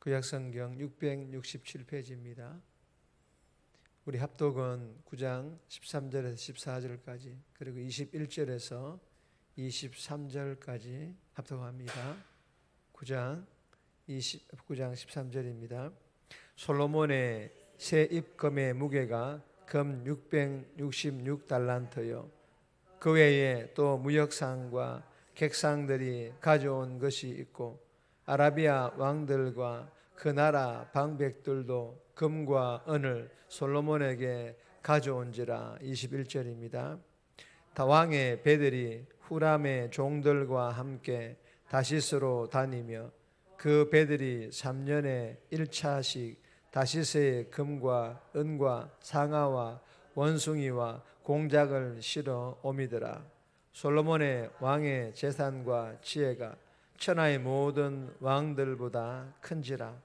구약성경 667페이지입니다. 우리 합독은 9장 13절에서 14절까지 그리고 21절에서 23절까지 합독합니다. 9장 13절입니다. 솔로몬의 새 입금의 무게가 금 666달란트요. 그 외에 또 무역상과 객상들이 가져온 것이 있고 아라비아 왕들과 그 나라 방백들도 금과 은을 솔로몬에게 가져온지라. 21절입니다. 다 왕의 배들이 후람의 종들과 함께 다시스로 다니며 그 배들이 3년에 1차씩 다시스의 금과 은과 상아와 원숭이와 공작을 실어 오미더라. 솔로몬의 왕의 재산과 지혜가 천하의 모든 왕들보다 큰지라.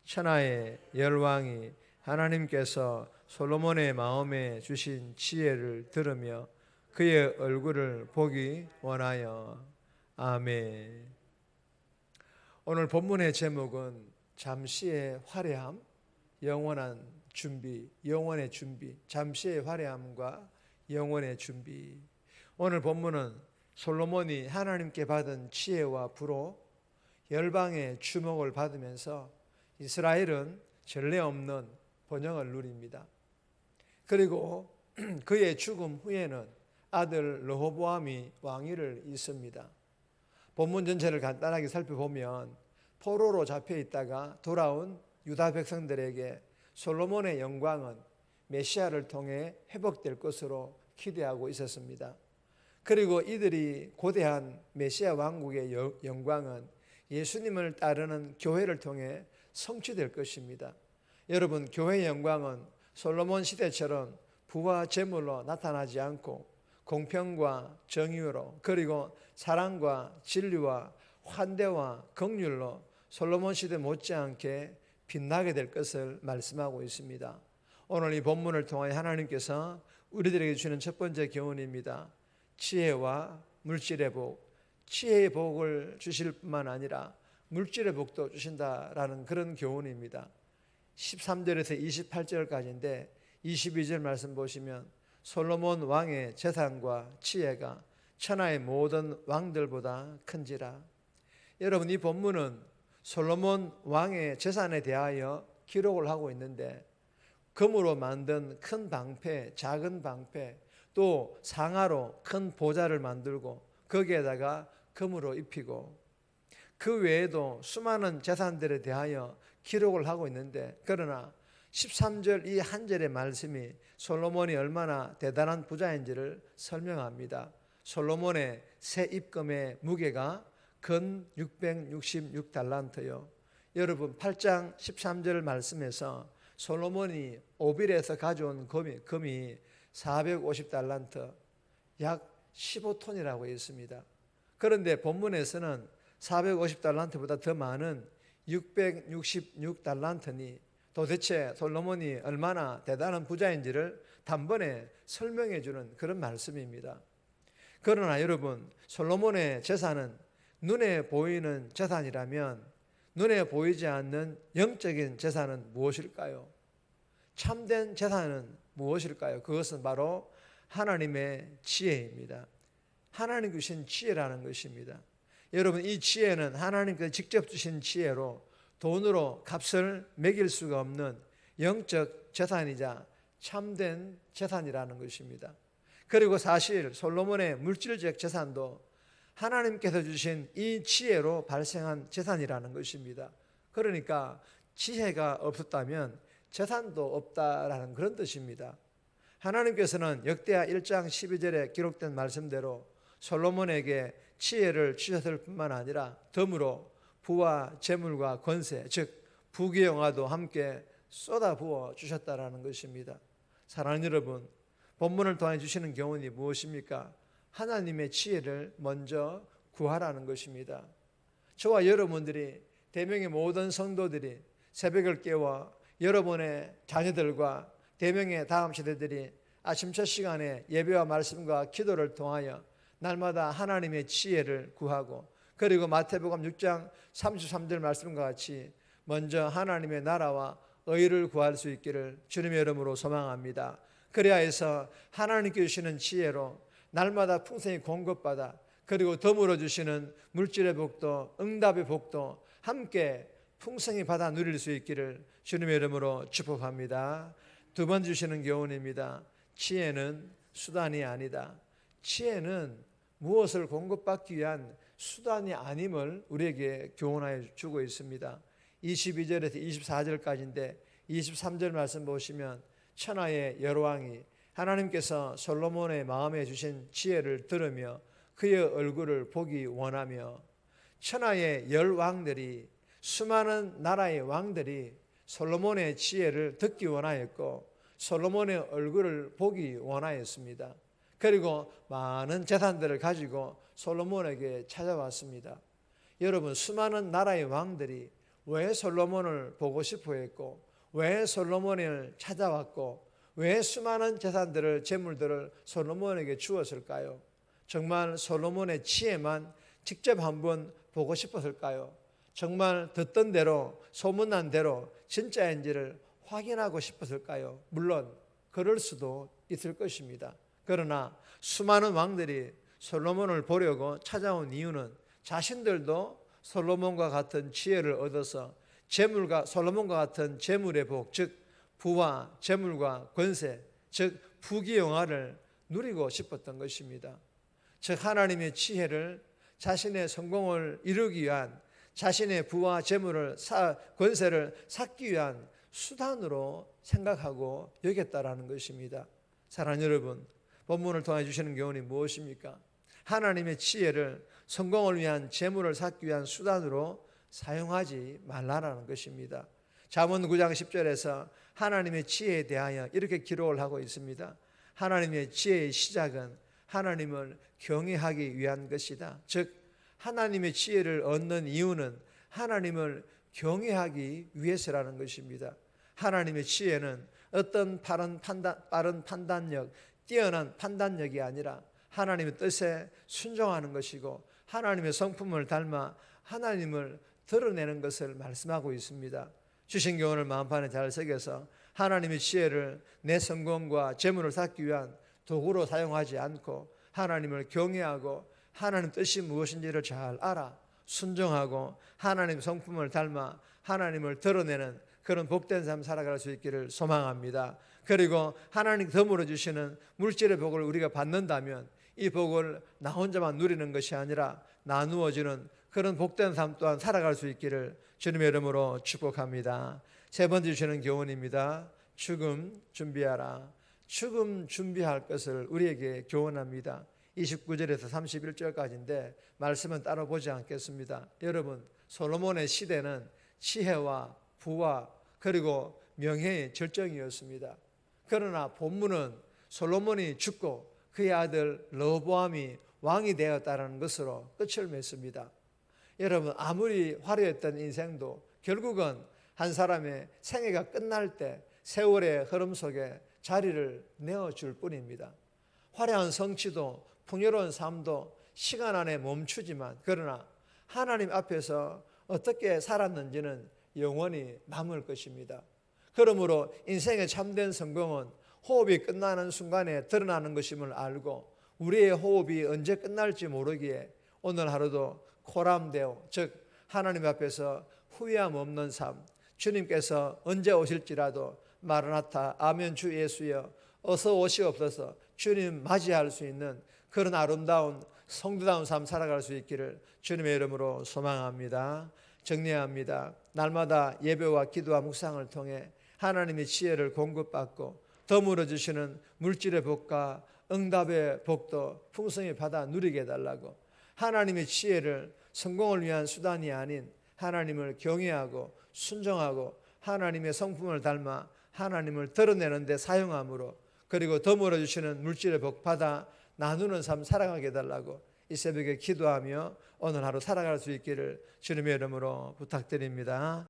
천하의 열왕이 하나님께서 솔로몬의 마음에 주신 지혜를 들으며 그의 얼굴을 보기 원하여. 아멘. 오늘 본문의 제목은 잠시의 화려함, 영원한 준비, 영원의 준비. 잠시의 화려함과 영원의 준비. 오늘 본문은 솔로몬이 하나님께 받은 지혜와 부로 열방의 주목을 받으면서 이스라엘은 전례 없는 번영을 누립니다. 그리고 그의 죽음 후에는 아들 르호보암이 왕위를 잇습니다. 본문 전체를 간단하게 살펴보면 포로로 잡혀 있다가 돌아온 유다 백성들에게 솔로몬의 영광은 메시아를 통해 회복될 것으로 기대하고 있었습니다. 그리고 이들이 고대한 메시아 왕국의 영광은 예수님을 따르는 교회를 통해 성취될 것입니다. 여러분, 교회의 영광은 솔로몬 시대처럼 부와 재물로 나타나지 않고 공평과 정의로 그리고 사랑과 진리와 환대와 긍휼로 솔로몬 시대 못지않게 빛나게 될 것을 말씀하고 있습니다. 오늘 이 본문을 통해 하나님께서 우리들에게 주시는 첫 번째 교훈입니다. 지혜와 물질의 복, 지혜의 복을 주실 뿐만 아니라 물질의 복도 주신다라는 그런 교훈입니다. 13절에서 28절까지인데 22절 말씀 보시면 솔로몬 왕의 재산과 지혜가 천하의 모든 왕들보다 큰지라. 여러분, 이 본문은 솔로몬 왕의 재산에 대하여 기록을 하고 있는데 금으로 만든 큰 방패, 작은 방패, 또 상아로 큰 보좌를 만들고 거기에다가 금으로 입히고 그 외에도 수많은 재산들에 대하여 기록을 하고 있는데, 그러나 13절 이 한 절의 말씀이 솔로몬이 얼마나 대단한 부자인지를 설명합니다. 솔로몬의 새 입금의 무게가 근 666달란트요. 여러분, 8장 13절 말씀에서 솔로몬이 오빌에서 가져온 금이 450달란트, 약 15톤이라고 했습니다. 그런데 본문에서는 450달란트보다 더 많은 666달란트니 도대체 솔로몬이 얼마나 대단한 부자인지를 단번에 설명해 주는 그런 말씀입니다. 그러나 여러분, 솔로몬의 재산은 눈에 보이는 재산이라면 눈에 보이지 않는 영적인 재산은 무엇일까요? 참된 재산은 무엇일까요? 그것은 바로 하나님의 지혜입니다. 하나님 주신 지혜라는 것입니다. 여러분, 이 지혜는 하나님께서 직접 주신 지혜로 돈으로 값을 매길 수가 없는 영적 재산이자 참된 재산이라는 것입니다. 그리고 사실 솔로몬의 물질적 재산도 하나님께서 주신 이 지혜로 발생한 재산이라는 것입니다. 그러니까 지혜가 없었다면 재산도 없다라는 그런 뜻입니다. 하나님께서는 역대하 1장 12절에 기록된 말씀대로 솔로몬에게 지혜를 주셨을 뿐만 아니라 덤으로 부와 재물과 권세, 즉 부귀영화도 함께 쏟아부어 주셨다라는 것입니다. 사랑하는 여러분, 본문을 통해 주시는 교훈이 무엇입니까? 하나님의 지혜를 먼저 구하라는 것입니다. 저와 여러분들이, 대명의 모든 성도들이 새벽을 깨워 여러분의 자녀들과 대명의 다음 세대들이 아침 첫 시간에 예배와 말씀과 기도를 통하여 날마다 하나님의 지혜를 구하고, 그리고 마태복음 6장 33절 말씀과 같이 먼저 하나님의 나라와 의를 구할 수 있기를 주님의 이름으로 소망합니다. 그래야 해서 하나님께 주시는 지혜로 날마다 풍성히 공급받아 그리고 덤으로 주시는 물질의 복도 응답의 복도 함께 풍성히 받아 누릴 수 있기를 주님의 이름으로 축복합니다. 두 번 주시는 교훈입니다. 지혜는 수단이 아니다. 지혜는 무엇을 공급받기 위한 수단이 아님을 우리에게 교훈하여 주고 있습니다. 22절에서 24절까지인데 23절 말씀 보시면 천하의 여로왕이 하나님께서 솔로몬의 마음에 주신 지혜를 들으며 그의 얼굴을 보기 원하며 천하의 열왕들이 수많은 나라의 왕들이 솔로몬의 지혜를 듣기 원하였고 솔로몬의 얼굴을 보기 원하였습니다. 그리고 많은 재산들을 가지고 솔로몬에게 찾아왔습니다. 여러분, 수많은 나라의 왕들이 왜 솔로몬을 보고 싶어 했고 왜 솔로몬을 찾아왔고 왜 수많은 재산들을 재물들을 솔로몬에게 주었을까요? 정말 솔로몬의 지혜만 직접 한번 보고 싶었을까요? 정말 듣던 대로 소문난 대로 진짜인지를 확인하고 싶었을까요? 물론 그럴 수도 있을 것입니다. 그러나 수많은 왕들이 솔로몬을 보려고 찾아온 이유는 자신들도 솔로몬과 같은 지혜를 얻어서 솔로몬과 같은 재물의 복, 즉 부와 재물과 권세, 즉 부귀영화를 누리고 싶었던 것입니다. 즉 하나님의 지혜를 자신의 성공을 이루기 위한 자신의 부와 재물을 권세를 쌓기 위한 수단으로 생각하고 여겼다라는 것입니다. 사랑하는 여러분, 본문을 통해 주시는 교훈이 무엇입니까? 하나님의 지혜를 성공을 위한 재물을 쌓기 위한 수단으로 사용하지 말라라는 것입니다. 잠언 9장 10절에서 하나님의 지혜에 대하여 이렇게 기록을 하고 있습니다. 하나님의 지혜의 시작은 하나님을 경외하기 위한 것이다. 즉 하나님의 지혜를 얻는 이유는 하나님을 경외하기 위해서라는 것입니다. 하나님의 지혜는 어떤 빠른 판단력, 뛰어난 판단력이 아니라 하나님의 뜻에 순종하는 것이고 하나님의 성품을 닮아 하나님을 드러내는 것을 말씀하고 있습니다. 주신 교훈을 마음판에 잘 새겨서 하나님의 지혜를 내 성공과 재물을 쌓기 위한 도구로 사용하지 않고 하나님을 경외하고 하나님 뜻이 무엇인지를 잘 알아 순종하고 하나님 성품을 닮아 하나님을 드러내는 그런 복된 삶 살아갈 수 있기를 소망합니다. 그리고 하나님 덤으로 주시는 물질의 복을 우리가 받는다면 이 복을 나 혼자만 누리는 것이 아니라 나누어주는 그런 복된 삶 또한 살아갈 수 있기를 주님의 이름으로 축복합니다. 세 번째 주시는 교훈입니다. 죽음 준비하라. 죽음 준비할 것을 우리에게 교훈합니다. 29절에서 31절까지인데 말씀은 따로 보지 않겠습니다. 여러분, 솔로몬의 시대는 지혜와 부와 그리고 명예의 절정이었습니다. 그러나 본문은 솔로몬이 죽고 그의 아들 르호보암이 왕이 되었다는 것으로 끝을 맺습니다. 여러분, 아무리 화려했던 인생도 결국은 한 사람의 생애가 끝날 때 세월의 흐름 속에 자리를 내어줄 뿐입니다. 화려한 성취도 풍요로운 삶도 시간 안에 멈추지만 그러나 하나님 앞에서 어떻게 살았는지는 영원히 남을 것입니다. 그러므로 인생의 참된 성공은 호흡이 끝나는 순간에 드러나는 것임을 알고 우리의 호흡이 언제 끝날지 모르기에 오늘 하루도 코람데오, 즉 하나님 앞에서 후회함 없는 삶, 주님께서 언제 오실지라도 마르나타 아멘 주 예수여 어서 오시옵소서 주님 맞이할 수 있는 그런 아름다운 성도다운 삶 살아갈 수 있기를 주님의 이름으로 소망합니다. 정리합니다. 날마다 예배와 기도와 묵상을 통해 하나님의 지혜를 공급받고 덤으로 주시는 물질의 복과 응답의 복도 풍성히 받아 누리게 해달라고 하나님의 지혜를 성공을 위한 수단이 아닌 하나님을 경외하고 순종하고 하나님의 성품을 닮아 하나님을 드러내는 데 사용함으로 그리고 덤으로 주시는 물질의 복 받아 나누는 삶 살아가게 해달라고 이 새벽에 기도하며 오늘 하루 살아갈 수 있기를 주님의 이름으로 부탁드립니다.